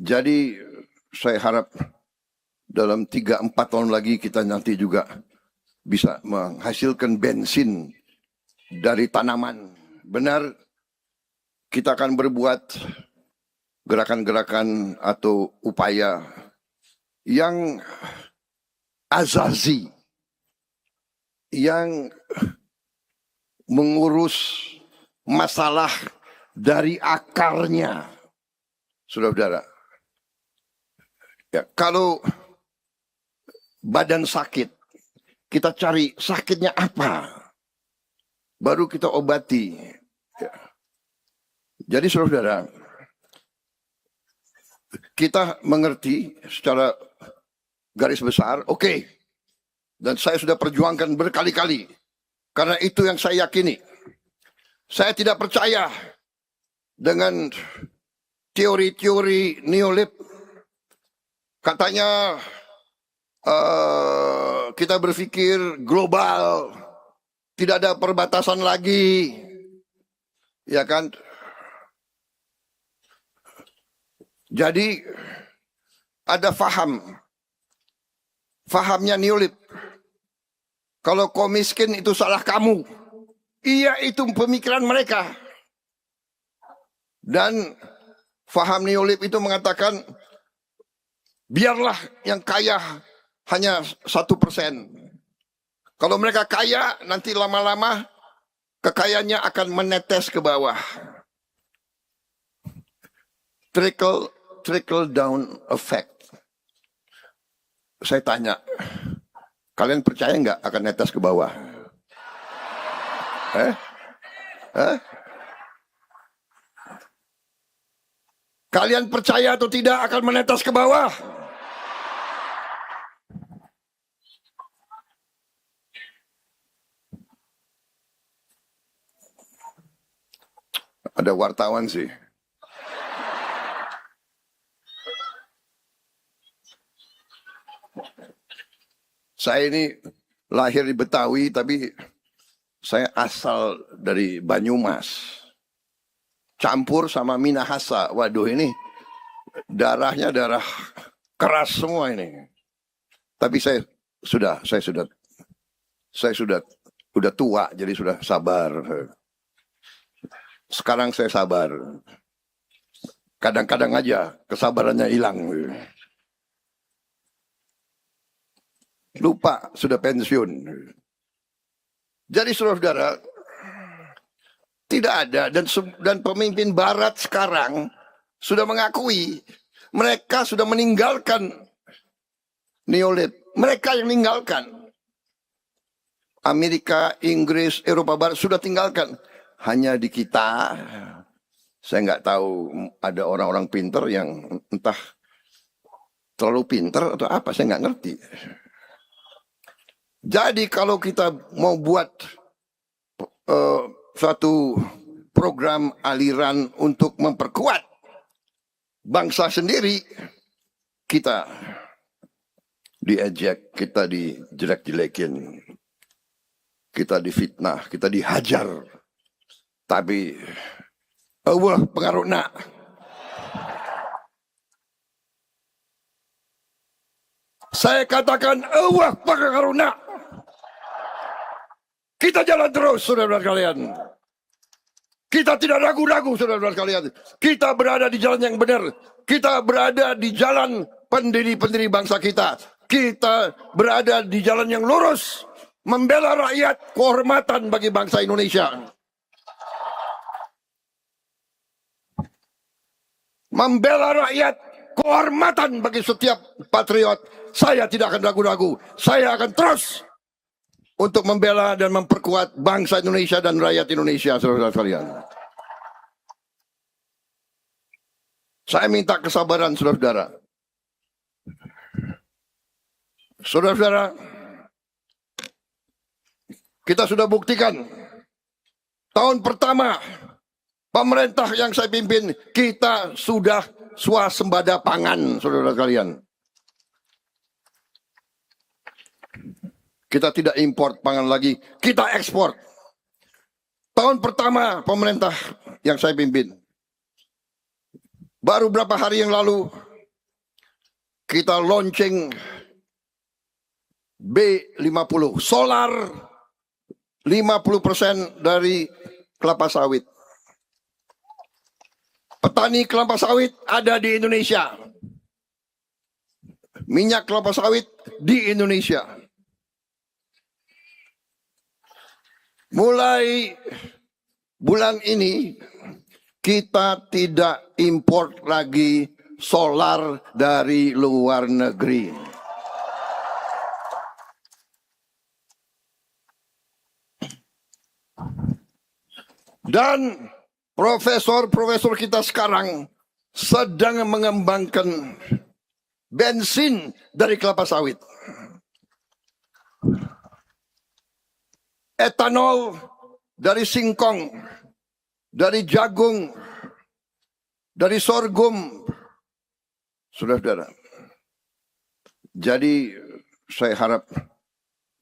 Jadi saya harap dalam 3-4 tahun lagi kita nanti juga bisa menghasilkan bensin dari tanaman. Benar, kita akan berbuat gerakan-gerakan atau upaya yang azazi, yang mengurus masalah dari akarnya, saudara-saudara. Ya, kalau badan sakit, kita cari sakitnya apa, baru kita obati. Ya. Jadi saudara-saudara, kita mengerti secara garis besar, oke. Dan saya sudah perjuangkan berkali-kali. Karena itu yang saya yakini. Saya tidak percaya dengan teori-teori neolib. Katanya kita berpikir global, tidak ada perbatasan lagi, ya kan? Jadi ada fahamnya neolib. Kalau kau miskin itu salah kamu. Iya, itu pemikiran mereka. Dan faham neolib itu mengatakan biarlah yang kaya hanya 1%. Kalau mereka kaya, nanti lama-lama kekayaannya akan menetes ke bawah. Trickle down effect. Saya tanya, kalian percaya nggak akan netes ke bawah? Kalian percaya atau tidak akan menetes ke bawah? Ada wartawan sih. Saya ini lahir di Betawi, tapi saya asal dari Banyumas. Campur sama Minahasa. Waduh, ini darahnya darah keras semua ini. Tapi saya sudah tua, jadi sudah sabar. Sekarang saya sabar. Kadang-kadang aja kesabarannya hilang. Lupa sudah pensiun. Jadi saudara-saudara, tidak ada, dan pemimpin barat sekarang sudah mengakui mereka sudah meninggalkan neolib. Mereka yang meninggalkan. Amerika, Inggris, Eropa Barat sudah tinggalkan. Hanya di kita, saya nggak tahu ada orang-orang pinter yang entah terlalu pinter atau apa, saya nggak ngerti. Jadi kalau kita mau buat suatu program aliran untuk memperkuat bangsa sendiri, kita diejek, kita dijelek-jelekin, kita difitnah, kita dihajar. Tapi Allah pengaruhna. Saya katakan Allah pengaruhna. Kita jalan terus, saudara-saudara kalian. Kita tidak ragu-ragu, saudara-saudara kalian. Kita berada di jalan yang benar. Kita berada di jalan pendiri-pendiri bangsa kita. Kita berada di jalan yang lurus. Membela rakyat, kehormatan bagi bangsa Indonesia. Membela rakyat, kehormatan bagi setiap patriot. Saya tidak akan ragu-ragu. Saya akan terus untuk membela dan memperkuat bangsa Indonesia dan rakyat Indonesia, saudara-saudara sekalian. Saya minta kesabaran, saudara-saudara. Saudara-saudara, kita sudah buktikan tahun pertama pemerintah yang saya pimpin, kita sudah swasembada pangan, saudara-saudara sekalian. Kita tidak import pangan lagi, kita ekspor. Tahun pertama pemerintah yang saya pimpin, baru berapa hari yang lalu kita launching B50, solar 50% dari kelapa sawit. Petani kelapa sawit ada di Indonesia. Minyak kelapa sawit di Indonesia. Mulai bulan ini kita tidak import lagi solar dari luar negeri. Dan profesor-profesor kita sekarang sedang mengembangkan bensin dari kelapa sawit. Etanol dari singkong, dari jagung, dari sorghum. Saudara-saudara. Jadi saya harap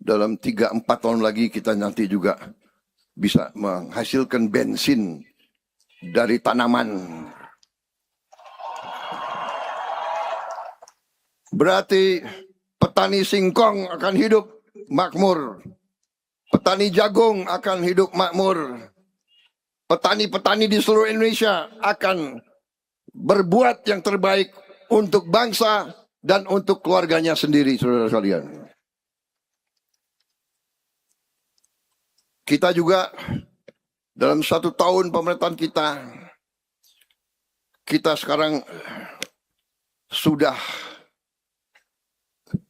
dalam 3-4 tahun lagi kita nanti juga bisa menghasilkan bensin dari tanaman. Berarti petani singkong akan hidup makmur. Petani jagung akan hidup makmur. Petani-petani di seluruh Indonesia akan berbuat yang terbaik untuk bangsa dan untuk keluarganya sendiri, saudara sekalian. Kita juga dalam 1 tahun pemerintahan kita sekarang sudah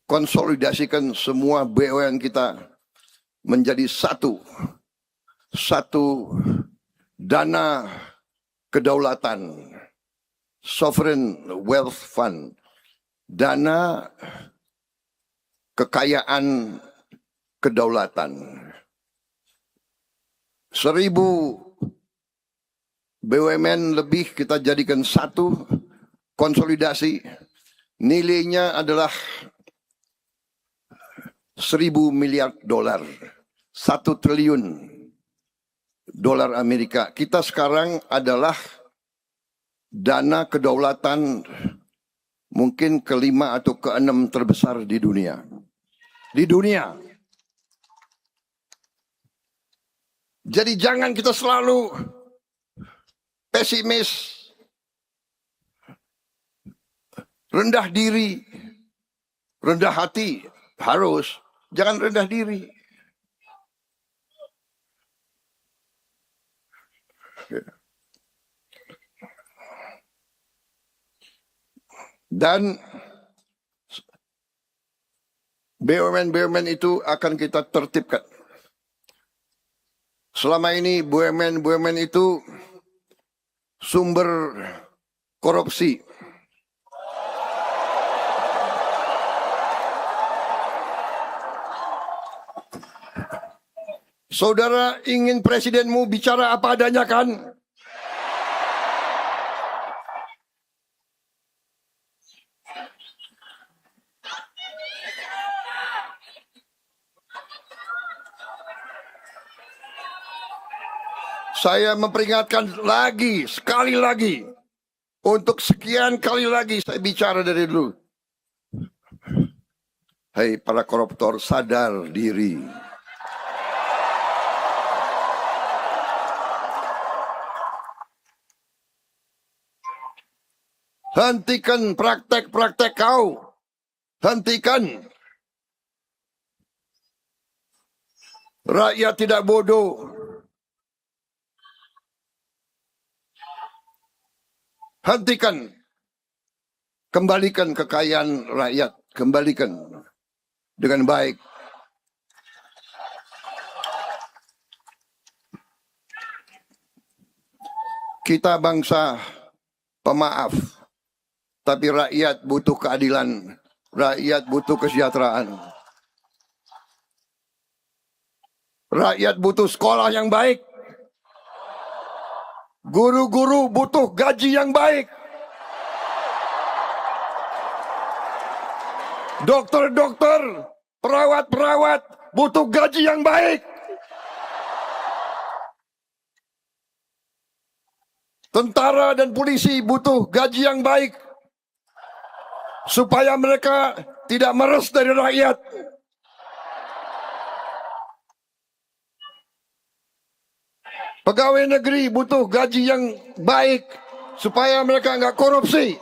konsolidasikan semua BUMN kita menjadi satu dana kedaulatan, sovereign wealth fund, dana kekayaan kedaulatan. 1000 BUMN lebih kita jadikan satu, konsolidasi, nilainya adalah 1000 miliar dolar, 1 triliun dolar Amerika. Kita sekarang adalah dana kedaulatan mungkin ke-5 atau ke-6 terbesar di dunia. Di dunia. Jadi jangan kita selalu pesimis, rendah diri, rendah hati. Harus, jangan rendah diri. Dan BUMN itu akan kita tertibkan. Selama ini BUMN itu sumber korupsi. Saudara ingin presidenmu bicara apa adanya kan? Saya memperingatkan lagi, sekali lagi. Untuk sekian kali lagi saya bicara dari dulu. Hei para koruptor, sadar diri. Hentikan praktek-praktek kau. Hentikan. Rakyat tidak bodoh. Hentikan. Kembalikan kekayaan rakyat. Kembalikan dengan baik. Kita bangsa pemaaf. Tapi rakyat butuh keadilan. Rakyat butuh kesejahteraan. Rakyat butuh sekolah yang baik. Guru-guru butuh gaji yang baik. Dokter-dokter, perawat-perawat butuh gaji yang baik. Tentara dan polisi butuh gaji yang baik. supaya mereka tidak meres dari rakyat. Pegawai negeri butuh gaji yang baik supaya mereka nggak korupsi.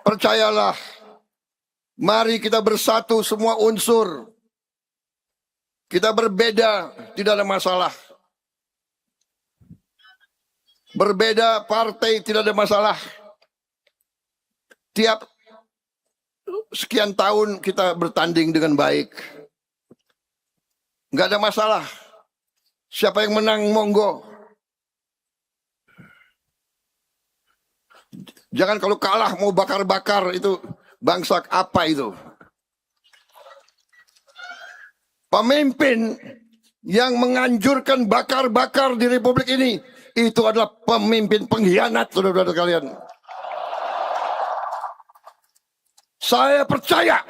Percayalah, mari kita bersatu semua unsur. Kita berbeda, tidak ada masalah. Berbeda partai, tidak ada masalah. Tiap sekian tahun kita bertanding dengan baik. Nggak ada masalah. Siapa yang menang, monggo. Jangan kalau kalah mau bakar-bakar, itu bangsa apa itu? Pemimpin yang menganjurkan bakar-bakar di Republik ini, itu adalah pemimpin pengkhianat, saudara-saudara kalian. Saya percaya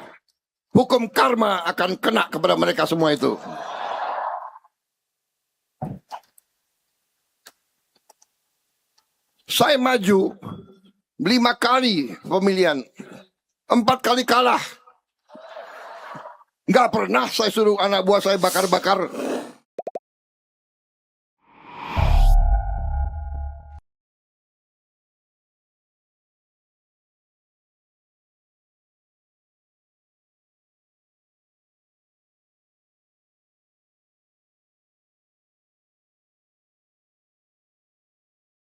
hukum karma akan kena kepada mereka semua itu. Saya maju 5 kali pemilihan, 4 kali kalah. Nggak pernah saya suruh anak buah saya bakar-bakar